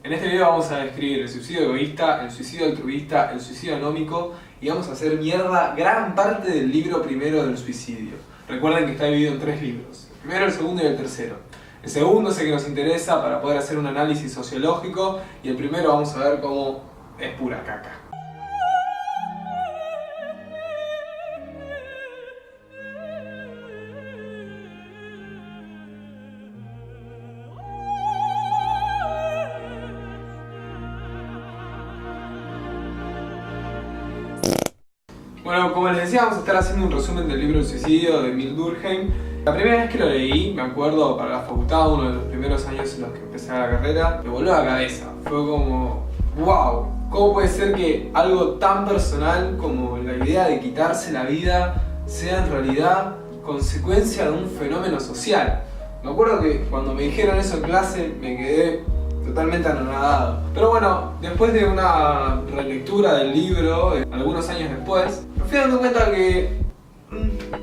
En este video vamos a describir el suicidio egoísta, el suicidio altruista, el suicidio anómico y vamos a hacer mierda gran parte del libro primero del suicidio. Recuerden que está dividido en 3 libros, el primero, el segundo y el tercero. El segundo es el que nos interesa para poder hacer un análisis sociológico y el primero vamos a ver cómo es pura caca. Bueno, como les decía, vamos a estar haciendo un resumen del libro El suicidio de Emil Durkheim. La primera vez que lo leí, me acuerdo, para la facultad, uno de los primeros años en los que empecé la carrera, me voló la cabeza. Fue como, wow, ¿cómo puede ser que algo tan personal como la idea de quitarse la vida sea en realidad consecuencia de un fenómeno social? Me acuerdo que cuando me dijeron eso en clase me quedé totalmente anonadado. Pero bueno, después de una relectura del libro, algunos años después, me fui dando cuenta que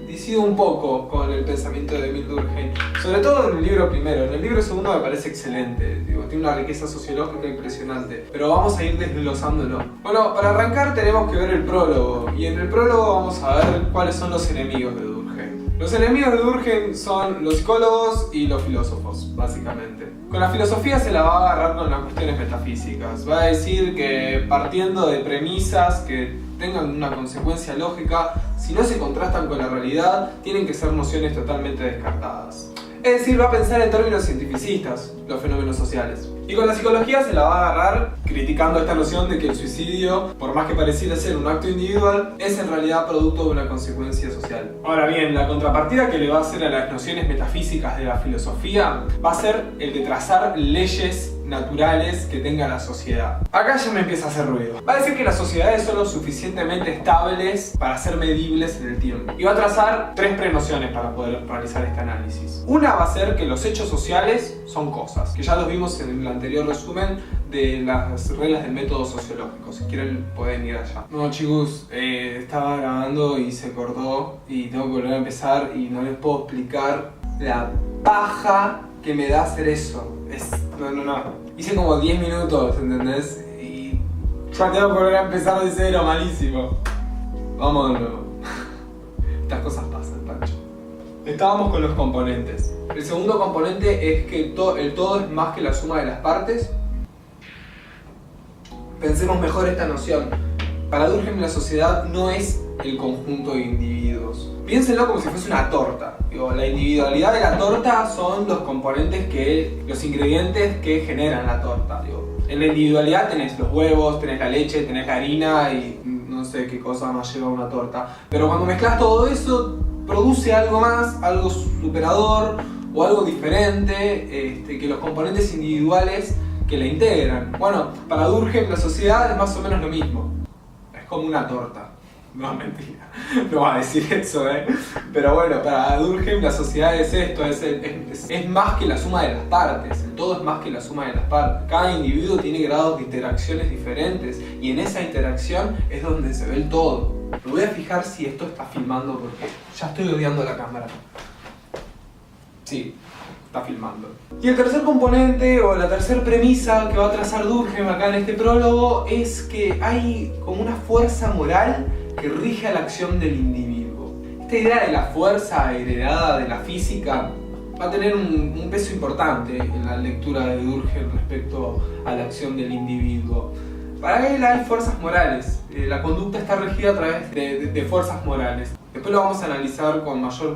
disido un poco con el pensamiento de Emil Durkheim, sobre todo en el libro primero. En el libro segundo me parece excelente, tiene una riqueza sociológica impresionante, pero vamos a ir desglosándolo. Bueno, para arrancar tenemos que ver el prólogo, y en el prólogo vamos a ver cuáles son los enemigos de Durkheim. Los enemigos de Durkheim son los psicólogos y los filósofos, básicamente. Con la filosofía se la va a agarrar con las cuestiones metafísicas. Va a decir que partiendo de premisas que tengan una consecuencia lógica, si no se contrastan con la realidad, tienen que ser nociones totalmente descartadas. Es decir, va a pensar en términos cientificistas los fenómenos sociales. Y con la psicología se la va a agarrar criticando esta noción de que el suicidio, por más que pareciera ser un acto individual, es en realidad producto de una consecuencia social. Ahora bien, la contrapartida que le va a hacer a las nociones metafísicas de la filosofía va a ser el de trazar leyes naturales que tenga la sociedad. Acá ya me empieza a hacer ruido. Va a decir que las sociedades son lo suficientemente estables para ser medibles en el tiempo. Y va a trazar 3 prenociones para poder realizar este análisis. Una va a ser que los hechos sociales son cosas, que ya los vimos en el anterior resumen de las reglas del método sociológico. Si quieren pueden ir allá. No chicos, estaba grabando y se cortó y tengo que volver a empezar y no les puedo explicar la paja que me da hacer eso. No. Hice como 10 minutos, ¿entendés? Y ya tengo que volver a empezar de cero, malísimo. Vamos de nuevo. Estas cosas pasan, Pancho. Estábamos con los componentes. El segundo componente es que el todo es más que la suma de las partes. Pensemos mejor esta noción. Para Durkheim la sociedad no es el conjunto de individuos. Piénsenlo como si fuese una torta. La individualidad de la torta son los componentes los ingredientes que generan la torta. En la individualidad tenés los huevos, tenés la leche, tenés la harina y no sé qué cosa más lleva una torta. Pero cuando mezclas todo eso, produce algo más, algo superador o algo diferente que los componentes individuales que la integran. Bueno, para Durkheim la sociedad es más o menos lo mismo. Es como una torta. No, mentira, no va a decir eso, Pero bueno, para Durkheim la sociedad es esto, es más que la suma de las partes, el todo es más que la suma de las partes. Cada individuo tiene grados de interacciones diferentes y en esa interacción es donde se ve el todo. Me voy a fijar si esto está filmando porque ya estoy odiando la cámara. Sí, está filmando. Y el tercer componente o la tercera premisa que va a trazar Durkheim acá en este prólogo es que hay como una fuerza moral que rige a la acción del individuo. Esta idea de la fuerza heredada de la física va a tener un peso importante en la lectura de Durkheim respecto a la acción del individuo. Para él hay fuerzas morales, la conducta está regida a través de fuerzas morales. Después lo vamos a analizar con mayor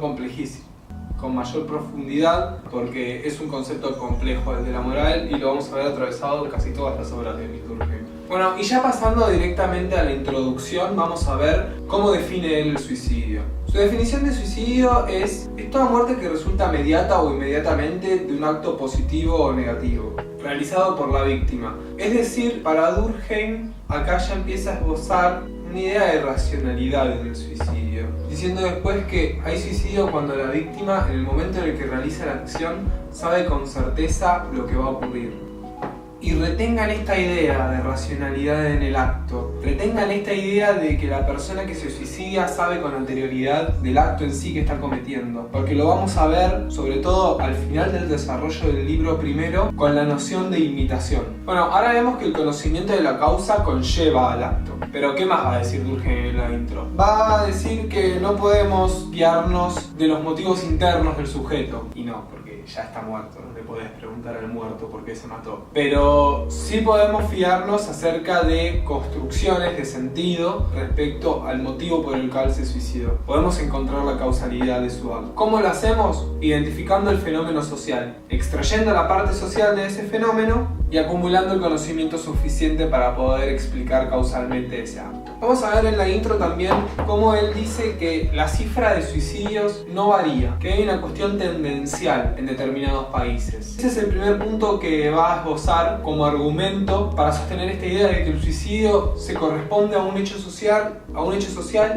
con mayor profundidad, porque es un concepto complejo el de la moral y lo vamos a ver atravesado en casi todas las obras de Emil Durkheim. Bueno, y ya pasando directamente a la introducción, vamos a ver cómo define él el suicidio. Su definición de suicidio es toda muerte que resulta mediata o inmediatamente de un acto positivo o negativo, realizado por la víctima. Es decir, para Durkheim, acá ya empieza a esbozar una idea de racionalidad en el suicidio, diciendo después que hay suicidio cuando la víctima, en el momento en el que realiza la acción, sabe con certeza lo que va a ocurrir. Y retengan esta idea de racionalidad en el acto, retengan esta idea de que la persona que se suicida sabe con anterioridad del acto en sí que está cometiendo, porque lo vamos a ver sobre todo al final del desarrollo del libro primero con la noción de imitación. Bueno, ahora vemos que el conocimiento de la causa conlleva al acto, pero ¿qué más va a decir Durkheim en la intro? Va a decir que no podemos guiarnos de los motivos internos del sujeto, y no, porque ya está muerto, no le podés preguntar al muerto por qué se mató, pero sí podemos fiarnos acerca de construcciones de sentido respecto al motivo por el cual se suicidó. Podemos encontrar la causalidad de su acto. ¿Cómo lo hacemos? Identificando el fenómeno social, extrayendo la parte social de ese fenómeno y acumulando el conocimiento suficiente para poder explicar causalmente ese acto. Vamos a ver en la intro también cómo él dice que la cifra de suicidios no varía, que hay una cuestión tendencial en determinados países. Ese es el primer punto que va a esbozar como argumento para sostener esta idea de que el suicidio se corresponde a un hecho social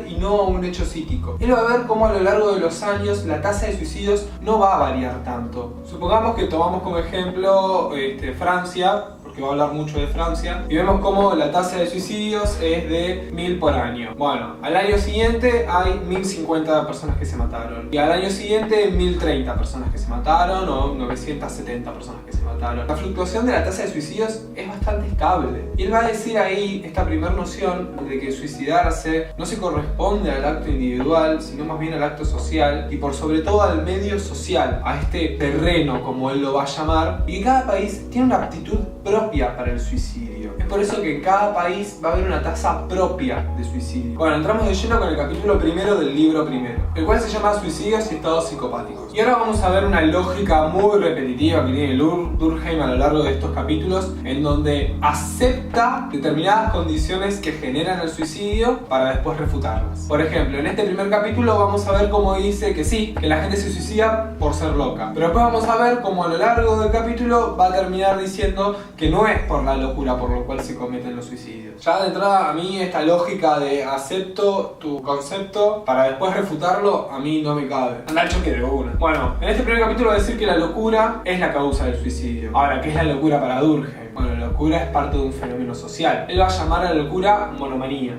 y no a un hecho psíquico. Él va a ver cómo a lo largo de los años la tasa de suicidios no va a variar tanto. Supongamos que tomamos como ejemplo Francia, porque va a hablar mucho de Francia, y vemos cómo la tasa de suicidios es de 1000 por año. Bueno, al año siguiente hay 1050 personas que se mataron, y al año siguiente 1030 personas que se mataron, o 970 personas que se mataron. La fluctuación de la tasa de suicidios es bastante estable, y él va a decir ahí esta primera noción de que suicidarse no se corresponde al acto individual, sino más bien al acto social, y por sobre todo al medio social, a este terreno, como él lo va a llamar, y que cada país tiene una aptitud propia para el suicidio. Es por eso que en cada país va a haber una tasa propia de suicidio. Bueno, entramos de lleno con el capítulo primero del libro primero, el cual se llama Suicidios y estados psicopáticos. Y ahora vamos a ver una lógica muy repetitiva que tiene Durkheim a lo largo de estos capítulos, en donde acepta determinadas condiciones que generan el suicidio para después refutarlas. Por ejemplo, en este primer capítulo vamos a ver cómo dice que sí, que la gente se suicida por ser loca. Pero después vamos a ver cómo a lo largo del capítulo va a terminar diciendo que no es por la locura por lo cual se cometen los suicidios. Ya de entrada, a mí esta lógica de acepto tu concepto para después refutarlo, a mí no me cabe. Anda al choque de una. Bueno, en este primer capítulo va a decir que la locura es la causa del suicidio. Ahora, ¿qué es la locura para Durkheim? Bueno, la locura es parte de un fenómeno social. Él va a llamar a la locura monomanía.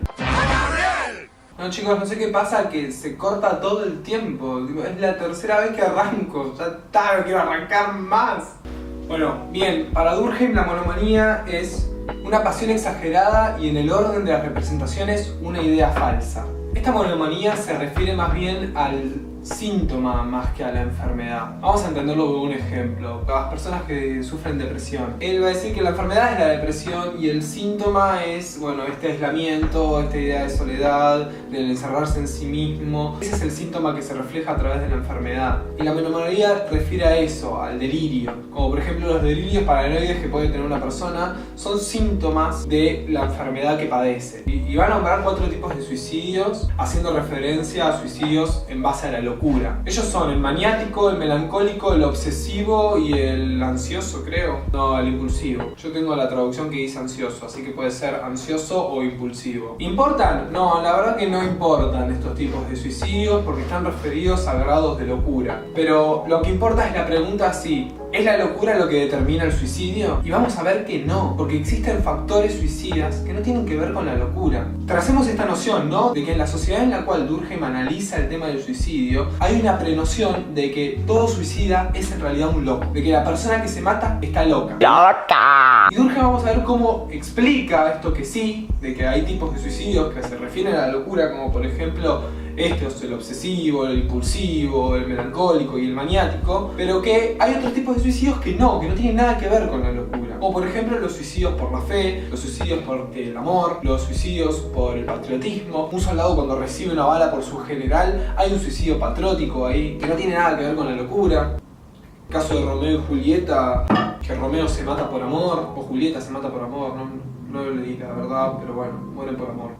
No, chicos, no sé qué pasa, que se corta todo el tiempo. Es la tercera vez que arranco. Ya está, no quiero arrancar más. Bueno, bien, para Durkheim la monomanía es una pasión exagerada y en el orden de las representaciones una idea falsa. Esta monomanía se refiere más bien al síntoma más que a la enfermedad. Vamos a entenderlo con un ejemplo. Para las personas que sufren depresión, él va a decir que la enfermedad es la depresión y el síntoma es, bueno, este aislamiento, esta idea de soledad, del encerrarse en sí mismo. Ese es el síntoma que se refleja a través de la enfermedad. Y la monomanía refiere a eso, al delirio. Como por ejemplo los delirios paranoides que puede tener una persona son síntomas de la enfermedad que padece. Y van a nombrar 4 tipos de suicidios, haciendo referencia a suicidios en base a la locura. Ellos son el maniático, el melancólico, el obsesivo y el ansioso, creo. No, el impulsivo. Yo tengo la traducción que dice ansioso, así que puede ser ansioso o impulsivo. ¿Importan? No, la verdad que no importan estos tipos de suicidios porque están referidos a grados de locura. Pero lo que importa es la pregunta si ¿es la locura lo que determina el suicidio? Y vamos a ver que no, porque existen factores suicidas que no tienen que ver con la locura. Tracemos esta noción, ¿no? De que en la sociedad en la cual Durkheim analiza el tema del suicidio, hay una prenoción de que todo suicida es en realidad un loco, de que la persona que se mata está loca. ¡Loca! Y Durkheim vamos a ver cómo explica esto que sí, de que hay tipos de suicidios que se refieren a la locura, como por ejemplo este es el obsesivo, el impulsivo, el melancólico y el maniático, pero que hay otros tipos de suicidios que no tienen nada que ver con la locura. Como por ejemplo los suicidios por la fe, los suicidios por el amor, los suicidios por el patriotismo. Un soldado cuando recibe una bala por su general, hay un suicidio patriótico ahí, que no tiene nada que ver con la locura. El caso de Romeo y Julieta, que Romeo se mata por amor, o Julieta se mata por amor, no no lo leí la verdad, pero bueno, mueren por amor.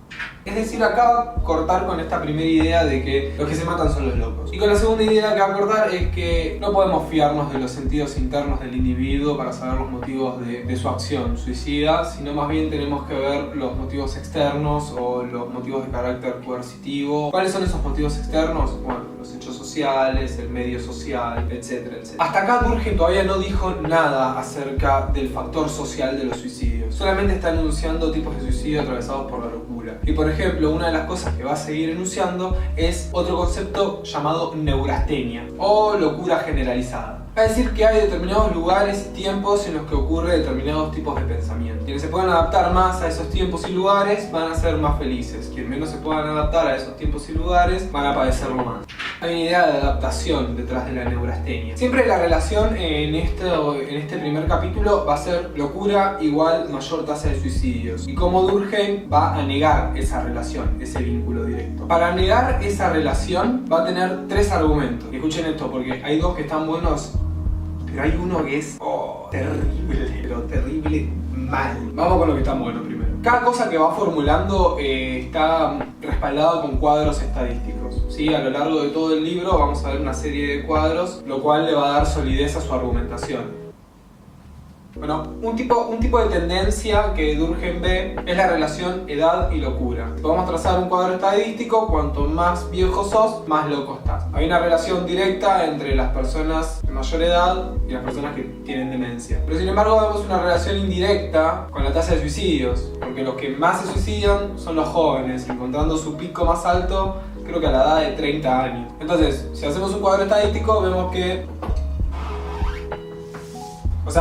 Es decir, acá cortar con esta primera idea de que los que se matan son los locos. Y con la segunda idea que va a cortar es que no podemos fiarnos de los sentidos internos del individuo para saber los motivos de su acción suicida, sino más bien tenemos que ver los motivos externos o los motivos de carácter coercitivo. ¿Cuáles son esos motivos externos? Bueno, los hechos sociales, el medio social, etcétera, etcétera. Hasta acá Durkheim todavía no dijo nada acerca del factor social de los suicidios. Solamente está enunciando tipos de suicidio atravesados por la locura. Y por ejemplo, una de las cosas que va a seguir enunciando es otro concepto llamado neurastenia o locura generalizada. Va a decir que hay determinados lugares y tiempos en los que ocurre determinados tipos de pensamiento. Quienes se puedan adaptar más a esos tiempos y lugares van a ser más felices. Quienes menos se puedan adaptar a esos tiempos y lugares van a padecerlo más. Hay una idea de adaptación detrás de la neurastenia. Siempre la relación en este primer capítulo va a ser locura igual mayor tasa de suicidios. Y cómo Durkheim va a negar esa relación, ese vínculo directo. Para negar esa relación va a tener tres argumentos. Y escuchen esto porque hay dos que están buenos, pero hay uno que es terrible, pero terrible mal. Vamos con lo que está bueno primero. Cada cosa que va formulando está respaldado con cuadros estadísticos. ¿Sí? A lo largo de todo el libro vamos a ver una serie de cuadros, lo cual le va a dar solidez a su argumentación. Bueno, un tipo de tendencia que Durkheim ve es la relación edad y locura. Podemos trazar un cuadro estadístico, cuanto más viejo sos, más loco estás. Hay una relación directa entre las personas de mayor edad y las personas que tienen demencia. Pero sin embargo vemos una relación indirecta con la tasa de suicidios, porque los que más se suicidan son los jóvenes, encontrando su pico más alto creo que a la edad de 30 años. Entonces, si hacemos un cuadro estadístico vemos que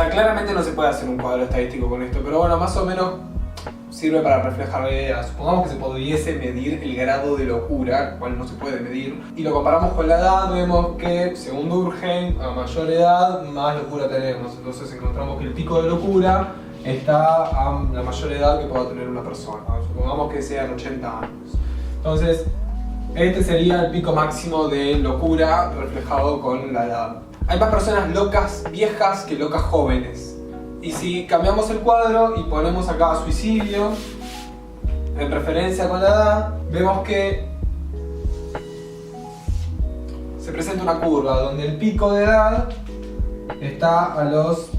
claramente no se puede hacer un cuadro estadístico con esto, pero bueno, más o menos sirve para reflejar la idea. Supongamos que se pudiese medir el grado de locura, cual no se puede medir, y lo comparamos con la edad, vemos que, según Durkheim, a mayor edad, más locura tenemos. Entonces encontramos que el pico de locura está a la mayor edad que pueda tener una persona. Supongamos que sean 80 años. Entonces, este sería el pico máximo de locura reflejado con la edad. Hay más personas locas viejas que locas jóvenes. Y si cambiamos el cuadro y ponemos acá suicidio en referencia con la edad, vemos que se presenta una curva donde el pico de edad está a los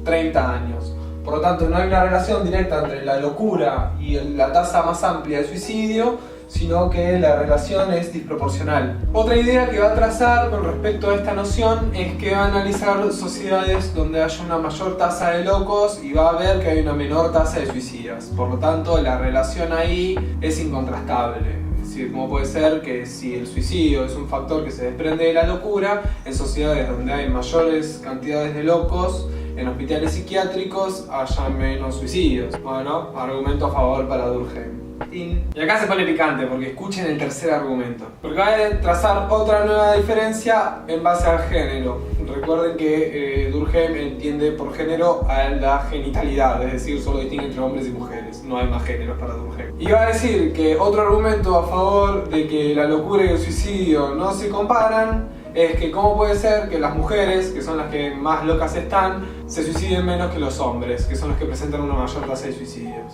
30 años. Por lo tanto, no hay una relación directa entre la locura y la tasa más amplia de suicidio, sino que la relación es disproporcional. Otra idea que va a trazar con respecto a esta noción es que va a analizar sociedades donde haya una mayor tasa de locos y va a ver que hay una menor tasa de suicidas. Por lo tanto, la relación ahí es incontrastable. Es decir, ¿cómo puede ser que si el suicidio es un factor que se desprende de la locura, en sociedades donde hay mayores cantidades de locos, en hospitales psiquiátricos haya menos suicidios? Bueno, argumento a favor para Durkheim. Y acá se pone picante porque escuchen el tercer argumento. Porque va a trazar otra nueva diferencia en base al género. Recuerden que Durkheim entiende por género a la genitalidad, es decir, solo distingue entre hombres y mujeres. No hay más géneros para Durkheim. Y va a decir que otro argumento a favor de que la locura y el suicidio no se comparan es que cómo puede ser que las mujeres, que son las que más locas están, se suiciden menos que los hombres, que son los que presentan una mayor tasa de suicidios.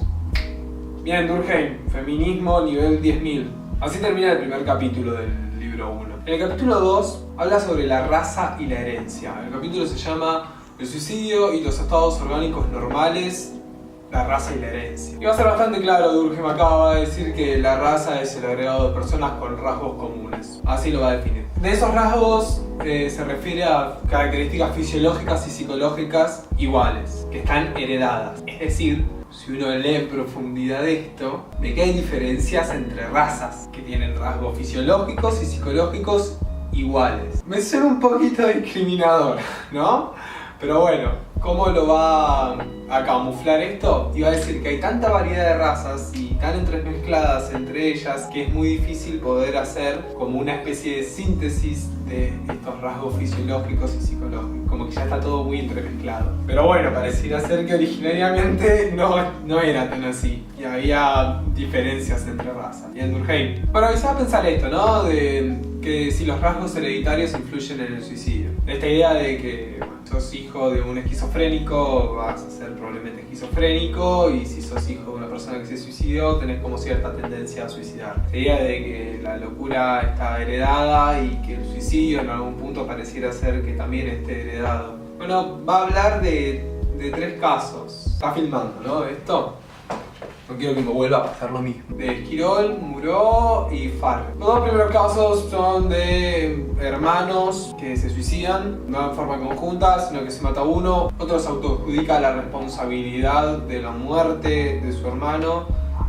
Bien, Durkheim, feminismo nivel 10.000. Así termina el primer capítulo del libro 1. En el capítulo 2 habla sobre la raza y la herencia. El capítulo se llama El suicidio y los estados orgánicos normales, la raza y la herencia. Y va a ser bastante claro, Durkheim acaba de decir que la raza es el agregado de personas con rasgos comunes. Así lo va a definir. De esos rasgos se refiere a características fisiológicas y psicológicas iguales, que están heredadas. Es decir, si uno lee en profundidad esto, ve que hay diferencias entre razas que tienen rasgos fisiológicos y psicológicos iguales. Me suena un poquito discriminador, ¿no? Pero bueno, ¿cómo lo va a camuflar esto? Y va a decir que hay tanta variedad de razas y tan entremezcladas entre ellas que es muy difícil poder hacer como una especie de síntesis de estos rasgos fisiológicos y psicológicos, como que ya está todo muy entremezclado. Pero bueno, pareciera ser que originariamente no era tan así y había diferencias entre razas. Y en Durkheim, bueno, y se va a pensar esto, ¿no? De que si los rasgos hereditarios influyen en el suicidio. Esta idea de que, bueno, Si sos hijo de un esquizofrénico, vas a ser probablemente esquizofrénico, y si sos hijo de una persona que se suicidó, tenés como cierta tendencia a suicidar. La idea de que la locura está heredada y que el suicidio en algún punto pareciera ser que también esté heredado. Bueno, va a hablar de 3 casos. Está filmando, ¿no? Esto. No quiero que me vuelva a pasar lo mismo. De Esquirol, Muró y Farrett. Los 2 primeros casos son de hermanos que se suicidan, no en forma conjunta, sino que se mata uno. Otro se autoadjudica la responsabilidad de la muerte de su hermano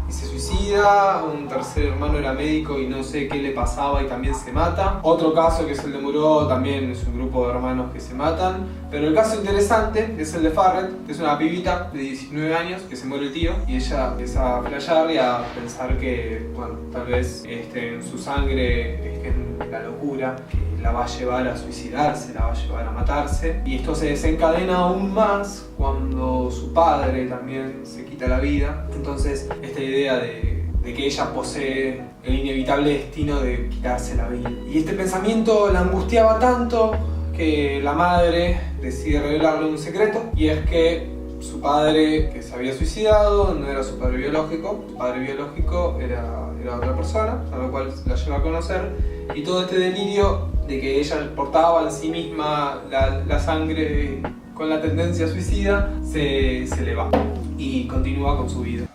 y se suicida. Un tercer hermano era médico y no sé qué le pasaba y también se mata. Otro caso, que es el de Muró, también es un grupo de hermanos que se matan. Pero el caso interesante es el de Farrett, que es una pibita de 19 años que se muere el tío y ella empieza a flashear y a pensar que, bueno, tal vez en su sangre es la locura que la va a llevar a suicidarse, la va a llevar a matarse. Y esto se desencadena aún más cuando su padre también se quita la vida. Entonces, esta idea de que ella posee el inevitable destino de quitarse la vida. Y este pensamiento la angustiaba tanto que la madre decide revelarle un secreto, y es que su padre, que se había suicidado, no era su padre biológico. Su padre biológico era otra persona, a la cual la lleva a conocer, y todo este delirio de que ella portaba en sí misma la sangre con la tendencia suicida se le va y continúa con su vida.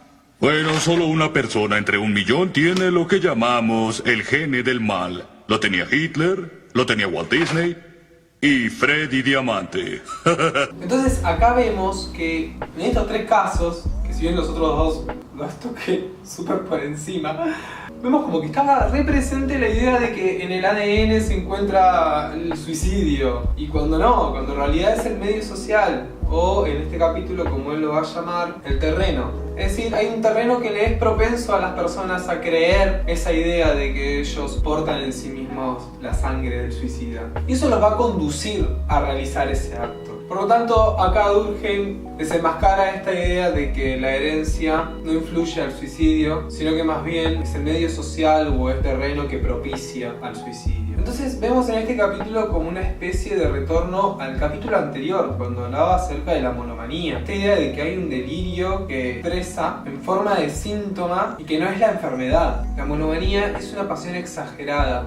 Bueno, solo una persona entre 1.000.000 tiene lo que llamamos el gene del mal. Lo tenía Hitler, lo tenía Walt Disney y Freddy Diamante. Entonces acá vemos que en estos 3 casos, que si bien los otros 2 los toqué súper por encima, vemos como que estaba re presente la idea de que en el ADN se encuentra el suicidio, y cuando no, cuando en realidad es el medio social, o en este capítulo, como él lo va a llamar, el terreno. Es decir, hay un terreno que le es propenso a las personas a creer esa idea de que ellos portan en sí mismos la sangre del suicida. Y eso los va a conducir a realizar ese acto. Por lo tanto, acá Durkheim desenmascara esta idea de que la herencia no influye al suicidio, sino que más bien es el medio social o el terreno que propicia al suicidio. Entonces vemos en este capítulo como una especie de retorno al capítulo anterior, cuando hablaba acerca de la monomanía. Esta idea de que hay un delirio que expresa en forma de síntoma y que no es la enfermedad. La monomanía es una pasión exagerada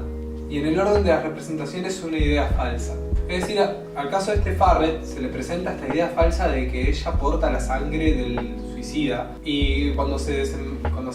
y en el orden de las representaciones una idea falsa. Es decir, al caso de este Farrett se le presenta esta idea falsa de que ella porta la sangre del suicida, y cuando se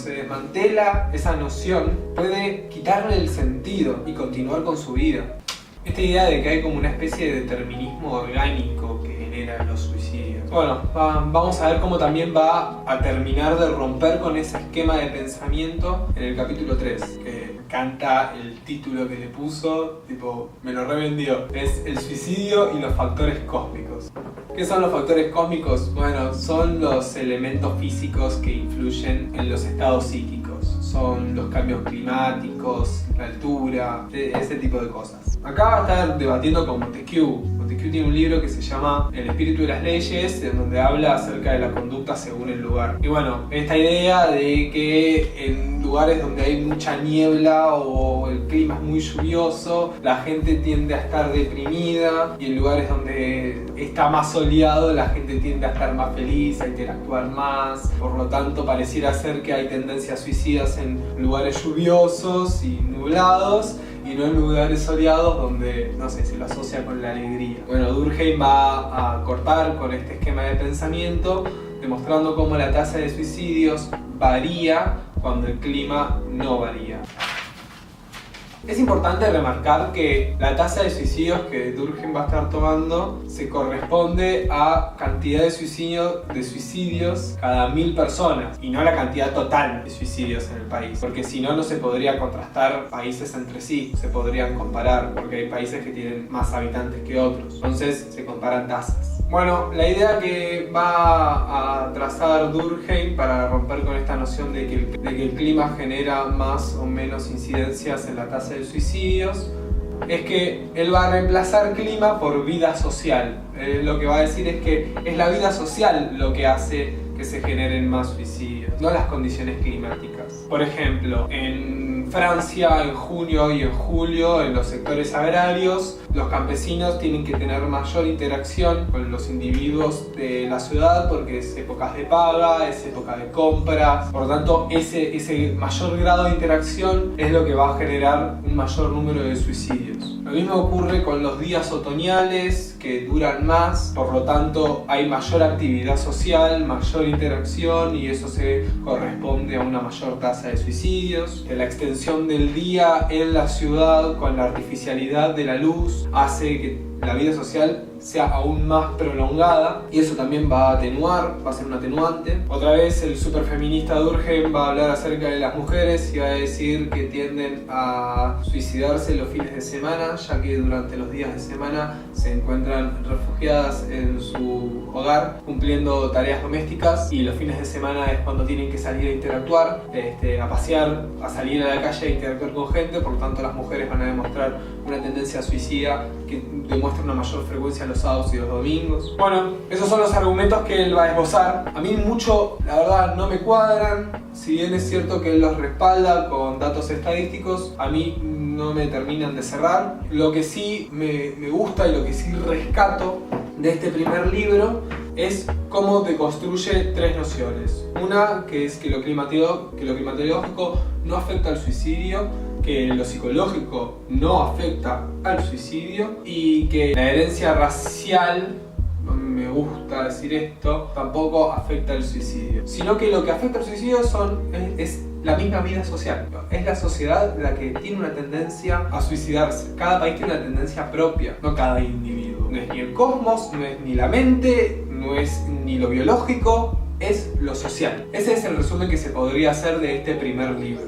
desmantela esa noción puede quitarle el sentido y continuar con su vida. Esta idea de que hay como una especie de determinismo orgánico que genera los suicidios. Bueno, vamos a ver cómo también va a terminar de romper con ese esquema de pensamiento en el capítulo 3, que me encanta el título que le puso, tipo, me lo revendió. Es el suicidio y los factores cósmicos. ¿Qué son los factores cósmicos? Bueno, son los elementos físicos que influyen en los estados psíquicos. Son los cambios climáticos, la altura, ese tipo de cosas. Acá va a estar debatiendo con Montesquieu. Montesquieu tiene un libro que se llama El espíritu de las leyes, en donde habla acerca de la conducta según el lugar. Y bueno, esta idea de que en lugares donde hay mucha niebla o el clima es muy lluvioso, la gente tiende a estar deprimida, y en lugares donde está más soleado, la gente tiende a estar más feliz, a interactuar más. Por lo tanto, pareciera ser que hay tendencias suicidas en lugares lluviosos y nublados, y no en lugares soleados donde, no sé, se lo asocia con la alegría. Bueno, Durkheim va a cortar con este esquema de pensamiento, demostrando cómo la tasa de suicidios varía cuando el clima no varía. Es importante remarcar que la tasa de suicidios que Durkheim va a estar tomando se corresponde a cantidad de suicidios cada 1000 personas, y no la cantidad total de suicidios en el país, porque si no, no se podría contrastar países entre sí, se podrían comparar, porque hay países que tienen más habitantes que otros, entonces se comparan tasas. Bueno, la idea que va a trazar Durkheim para romper con esta noción de que el clima genera más o menos incidencias en la tasa de suicidios es que él va a reemplazar clima por vida social. Lo que va a decir es que es la vida social lo que hace que que se generen más suicidios, no las condiciones climáticas. Por ejemplo, en Francia, en junio y en julio, en los sectores agrarios, los campesinos tienen que tener mayor interacción con los individuos de la ciudad porque es épocas de paga, es época de compras. Por lo tanto, ese mayor grado de interacción es lo que va a generar un mayor número de suicidios. Lo mismo ocurre con los días otoñales, que duran más, por lo tanto hay mayor actividad social, mayor interacción, y eso se corresponde a una mayor tasa de suicidios. La extensión del día en la ciudad con la artificialidad de la luz hace que la vida social sea aún más prolongada, y eso también va a atenuar, va a ser un atenuante. Otra vez el superfeminista Durkheim va a hablar acerca de las mujeres y va a decir que tienden a suicidarse los fines de semana, ya que durante los días de semana se encuentran refugiadas en su hogar cumpliendo tareas domésticas, y los fines de semana es cuando tienen que salir a interactuar, a pasear, a salir a la calle a interactuar con gente. Por lo tanto, las mujeres van a demostrar una tendencia suicida que demuestra una mayor frecuencia los sábados y los domingos. Bueno, esos son los argumentos que él va a esbozar. A mí mucho, la verdad, no me cuadran. Si bien es cierto que él los respalda con datos estadísticos, a mí no me terminan de cerrar. Lo que sí me gusta y lo que sí rescato de este primer libro es cómo deconstruye tres nociones. Una, que es que lo climatológico no afecta al suicidio, que lo psicológico no afecta al suicidio, y que la herencia racial, no me gusta decir esto, tampoco afecta al suicidio, sino que lo que afecta al suicidio es la misma vida social. Es la sociedad la que tiene una tendencia a suicidarse. Cada país tiene una tendencia propia, no cada individuo. No es ni el cosmos, no es ni la mente, no es ni lo biológico, es lo social. Ese es el resumen que se podría hacer de este primer libro.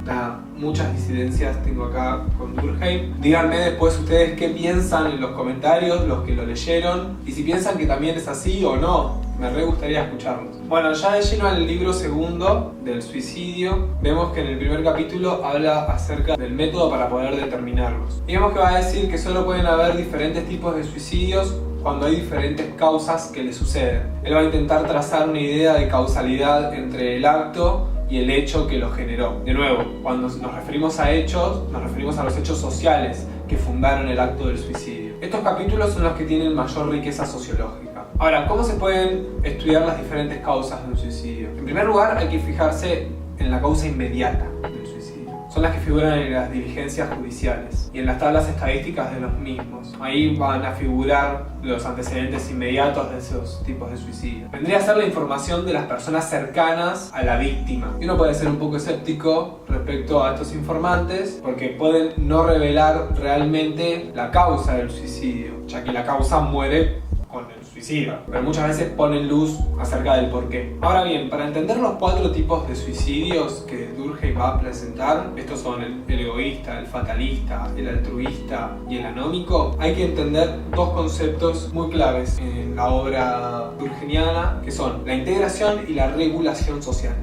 Muchas disidencias tengo acá con Durkheim. Díganme después ustedes qué piensan en los comentarios, los que lo leyeron, y si piensan que también es así o no. Me re gustaría escucharlos. Bueno, ya de lleno al libro segundo del suicidio, vemos que en el primer capítulo habla acerca del método para poder determinarlos. Digamos que va a decir que solo pueden haber diferentes tipos de suicidios cuando hay diferentes causas que le suceden. Él va a intentar trazar una idea de causalidad entre el acto y el hecho que lo generó. De nuevo, cuando nos referimos a hechos, nos referimos a los hechos sociales que fundaron el acto del suicidio. Estos capítulos son los que tienen mayor riqueza sociológica. Ahora, ¿cómo se pueden estudiar las diferentes causas de un suicidio? En primer lugar, hay que fijarse en la causa inmediata del suicidio. Son las que figuran en las diligencias judiciales y en las tablas estadísticas de los mismos. Ahí van a figurar los antecedentes inmediatos de esos tipos de suicidio. Vendría a ser la información de las personas cercanas a la víctima. Y uno puede ser un poco escéptico respecto a estos informantes porque pueden no revelar realmente la causa del suicidio, ya que la causa muere con el suicida, pero muchas veces ponen luz acerca del porqué. Ahora bien, para entender los 4 tipos de suicidios que Durkheim va a presentar, estos son el egoísta, el fatalista, el altruista y el anómico, hay que entender 2 conceptos muy claves en la obra durkheimiana, que son la integración y la regulación social.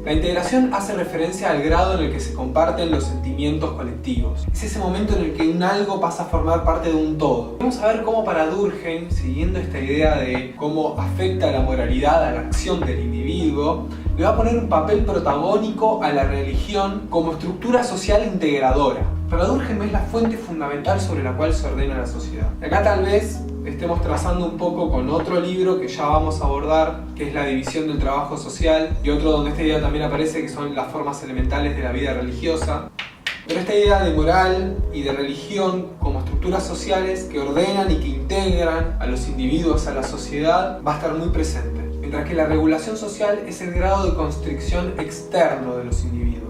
La integración hace referencia al grado en el que se comparten los sentimientos colectivos. Es ese momento en el que un algo pasa a formar parte de un todo. Vamos a ver cómo para Durkheim, siguiendo esta idea de cómo afecta la moralidad a la acción del individuo, le va a poner un papel protagónico a la religión como estructura social integradora. Para Durkheim es la fuente fundamental sobre la cual se ordena la sociedad. Acá tal vez estemos trazando un poco con otro libro que ya vamos a abordar, que es La división del trabajo social, y otro donde esta idea también aparece, que son las formas elementales de la vida religiosa. Pero esta idea de moral y de religión como estructuras sociales que ordenan y que integran a los individuos a la sociedad va a estar muy presente. Mientras que la regulación social es el grado de constricción externo de los individuos,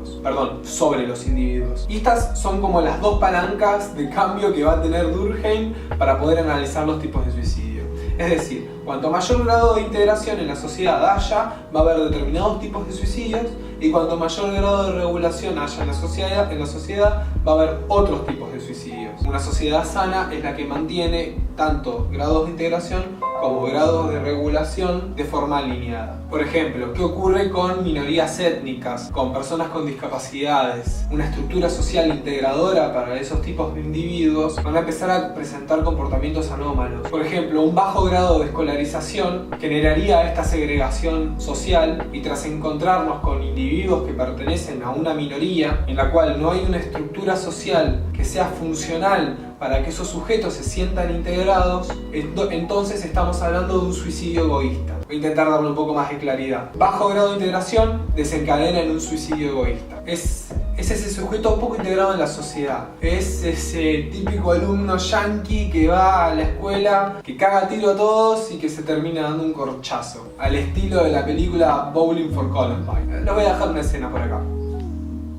sobre los individuos. Y estas son como las 2 palancas de cambio que va a tener Durkheim para poder analizar los tipos de suicidio. Es decir, cuanto mayor grado de integración en la sociedad haya, va a haber determinados tipos de suicidios, y cuanto mayor grado de regulación haya en la sociedad va a haber otros tipos de suicidios. Una sociedad sana es la que mantiene tanto grados de integración como grados de regulación de forma alineada. Por ejemplo, ¿qué ocurre con minorías étnicas, con personas con discapacidades? Una estructura social integradora para esos tipos de individuos van a empezar a presentar comportamientos anómalos. Por ejemplo, un bajo grado de escolaridad polarización generaría esta segregación social y tras encontrarnos con individuos que pertenecen a una minoría en la cual no hay una estructura social que sea funcional para que esos sujetos se sientan integrados, entonces estamos hablando de un suicidio egoísta. Voy a intentar darle un poco más de claridad. Bajo grado de integración desencadena en un suicidio egoísta. Es ese sujeto poco integrado en la sociedad. Es ese típico alumno yanqui que va a la escuela, que caga a tiro a todos y que se termina dando un corchazo. Al estilo de la película Bowling for Columbine. Les voy a dejar una escena por acá.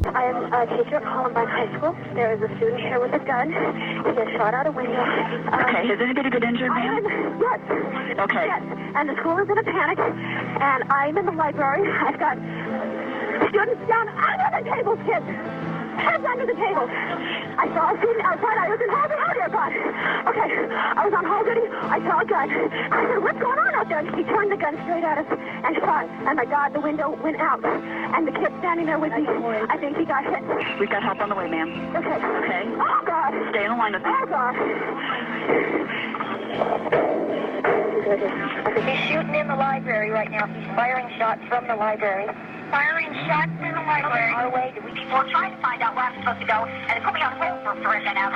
I am a teacher at Columbine High School. There is a student here with a gun. He has shot out a window. Okay, has anybody been injured, ma'am? Yes. Okay. Yes. And the school is in a panic. And I'm in the library. I've got students down under the tables, kids. Heads under the table. I saw a student outside. I was in hall duty. Oh, dear God. Okay. I was on hall duty. I saw a gun. I said, what's going on out there? And he turned the gun straight at us and shot. And my God, the window went out. And the kid standing there with me, I think he got hit. We've got help on the way, ma'am. Okay. Okay. Oh, God. Stay in the line with me. Oh, God. He's shooting in the library right now. He's firing shots from the library. Firing shots in the library. Our way. People are trying to find out where I'm supposed to go, and they put me on hold for an hour.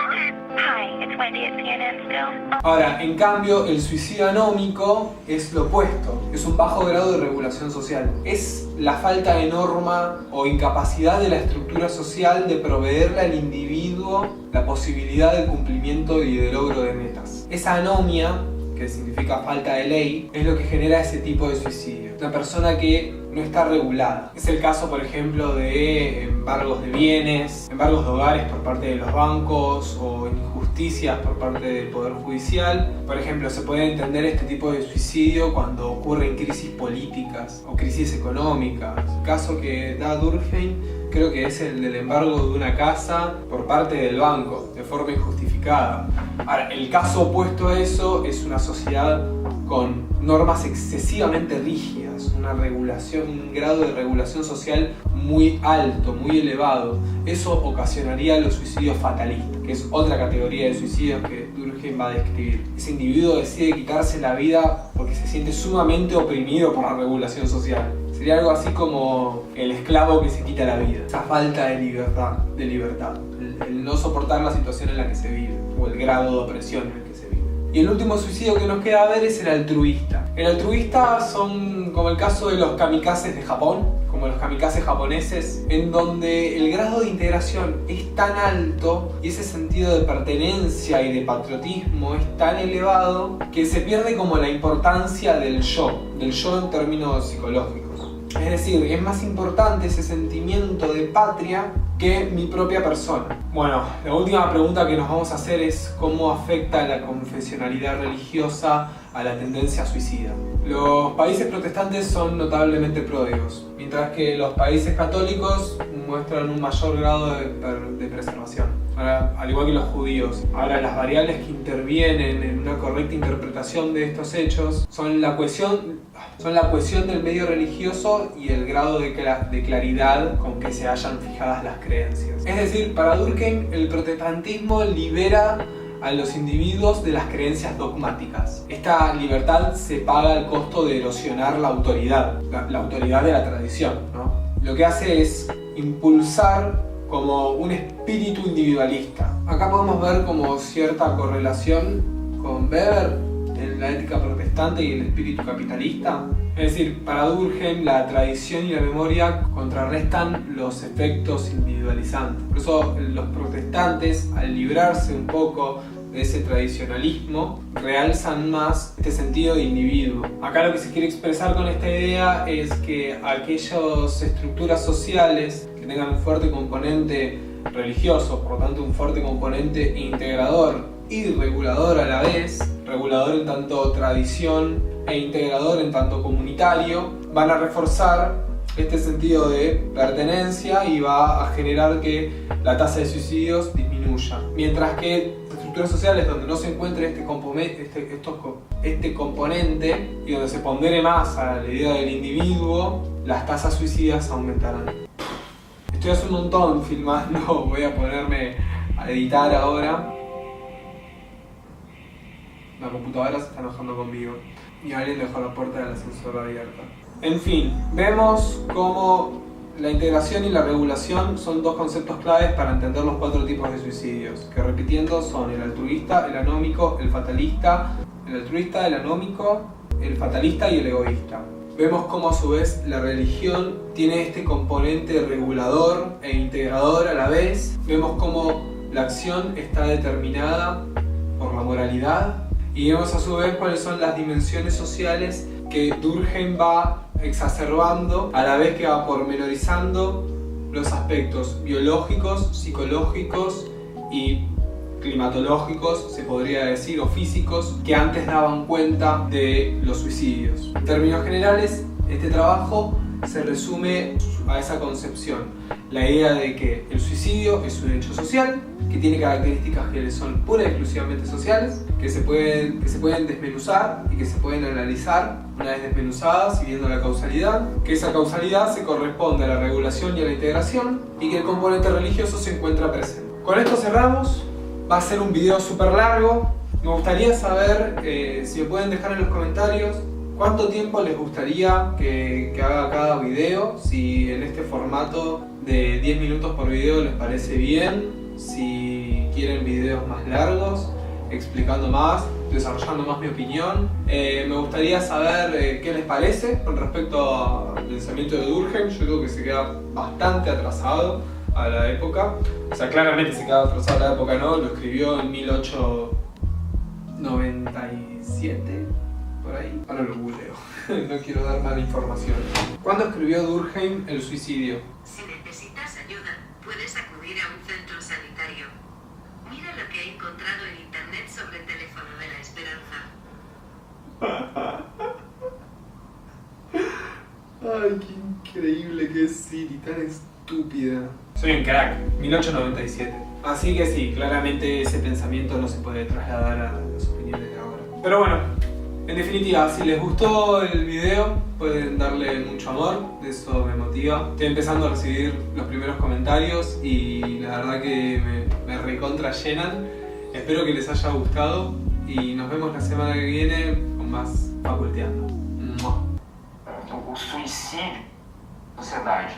Hi, it's Wendy at CNN still. Ahora, en cambio, el suicidio anómico es lo opuesto. Es un bajo grado de regulación social. Es la falta de norma o incapacidad de la estructura social de proveerle al individuo la posibilidad del cumplimiento y del logro de metas. Esa anomia, que significa falta de ley, es lo que genera ese tipo de suicidio. Una persona que no está regulada. Es el caso, por ejemplo, de embargos de bienes, embargos de hogares por parte de los bancos o injusticias por parte del Poder Judicial. Por ejemplo, se puede entender este tipo de suicidio cuando ocurren crisis políticas o crisis económicas. El caso que da Durkheim creo que es el del embargo de una casa por parte del banco, de forma injustificada. Ahora, el caso opuesto a eso es una sociedad con normas excesivamente rígidas, una regulación, un grado de regulación social muy alto, muy elevado. Eso ocasionaría los suicidios fatalistas, que es otra categoría de suicidios que Durkheim va a describir. Ese individuo decide quitarse la vida porque se siente sumamente oprimido por la regulación social. Sería algo así como el esclavo que se quita la vida. Esa falta de libertad, el no soportar la situación en la que se vive o el grado de opresión en el que se vive. Y el último suicidio que nos queda ver es el altruista. El altruista son como el caso de los kamikazes de Japón, como los kamikazes japoneses, en donde el grado de integración es tan alto y ese sentido de pertenencia y de patriotismo es tan elevado que se pierde como la importancia del yo en términos psicológicos. Es decir, es más importante ese sentimiento de patria que mi propia persona. Bueno, la última pregunta que nos vamos a hacer es cómo afecta la confesionalidad religiosa a la tendencia suicida. Los países protestantes son notablemente pródigos, mientras que los países católicos muestran un mayor grado de preservación. Ahora, al igual que los judíos. Ahora, las variables que intervienen en una correcta interpretación de estos hechos son la cohesión del medio religioso y el grado de claridad con que se hayan fijadas las creencias. Es decir, para Durkheim, el protestantismo libera a los individuos de las creencias dogmáticas. Esta libertad se paga al costo de erosionar la autoridad de la tradición, ¿no? Lo que hace es impulsar como un espíritu individualista. Acá podemos ver como cierta correlación con Weber en la ética protestante y el espíritu capitalista. Es decir, para Durkheim la tradición y la memoria contrarrestan los efectos individualizantes. Por eso los protestantes, al librarse un poco de ese tradicionalismo, realzan más este sentido de individuo. Acá lo que se quiere expresar con esta idea es que aquellas estructuras sociales que tengan un fuerte componente religioso, por lo tanto un fuerte componente integrador y regulador a la vez, regulador en tanto tradición e integrador en tanto comunitario, van a reforzar este sentido de pertenencia y va a generar que la tasa de suicidios disminuya. Mientras que estructuras sociales donde no se encuentre este componente y donde se pondere más a la idea del individuo, las tasas suicidas aumentarán. Estoy hace un montón filmando, voy a ponerme a editar ahora. La computadora se está enojando conmigo. y alguien dejó la puerta del ascensor abierta. En fin, vemos cómo la integración y la regulación son dos conceptos claves para entender los 4 tipos de suicidios, que repitiendo son el altruista, el anómico, el fatalista, el altruista, el anómico, el fatalista y el egoísta. Vemos cómo a su vez la religión tiene este componente regulador e integrador a la vez. Vemos cómo la acción está determinada por la moralidad y vemos a su vez cuáles son las dimensiones sociales que Durkheim va exacerbando a la vez que va pormenorizando los aspectos biológicos, psicológicos y climatológicos, se podría decir, o físicos, que antes daban cuenta de los suicidios. En términos generales, este trabajo se resume a esa concepción, la idea de que el suicidio es un hecho social, que tiene características que son pura y exclusivamente sociales, que se pueden desmenuzar y que se pueden analizar una vez desmenuzadas y viendo la causalidad, que esa causalidad se corresponde a la regulación y a la integración y que el componente religioso se encuentra presente. Con esto cerramos. Va a ser un video súper largo. Me gustaría saber si me pueden dejar en los comentarios cuánto tiempo les gustaría que haga cada video, si en este formato de 10 minutos por video les parece bien, si quieren videos más largos, explicando más, desarrollando más mi opinión. Me gustaría saber qué les parece con respecto al pensamiento de Durkheim. Yo creo que se queda bastante atrasado a la época, o sea, claramente se queda atrasado a la época, ¿no? Lo escribió en 1897, por ahí. Ahora lo googleo, no quiero dar mala información. ¿Cuándo escribió Durkheim el suicidio? Si necesitas ayuda, puedes acudir a un centro sanitario. Mira lo que he encontrado en internet sobre el teléfono de la esperanza. Ay, qué increíble que es Siri, tan estúpida. Soy un crack, 1897. Así que sí, claramente ese pensamiento no se puede trasladar a las opiniones de ahora. Pero bueno, en definitiva, si les gustó el video, pueden darle mucho amor, eso me motiva. Estoy empezando a recibir los primeros comentarios y la verdad que me recontra llenan. Espero que les haya gustado y nos vemos la semana que viene con más Faculteando. O suicídio na sociedade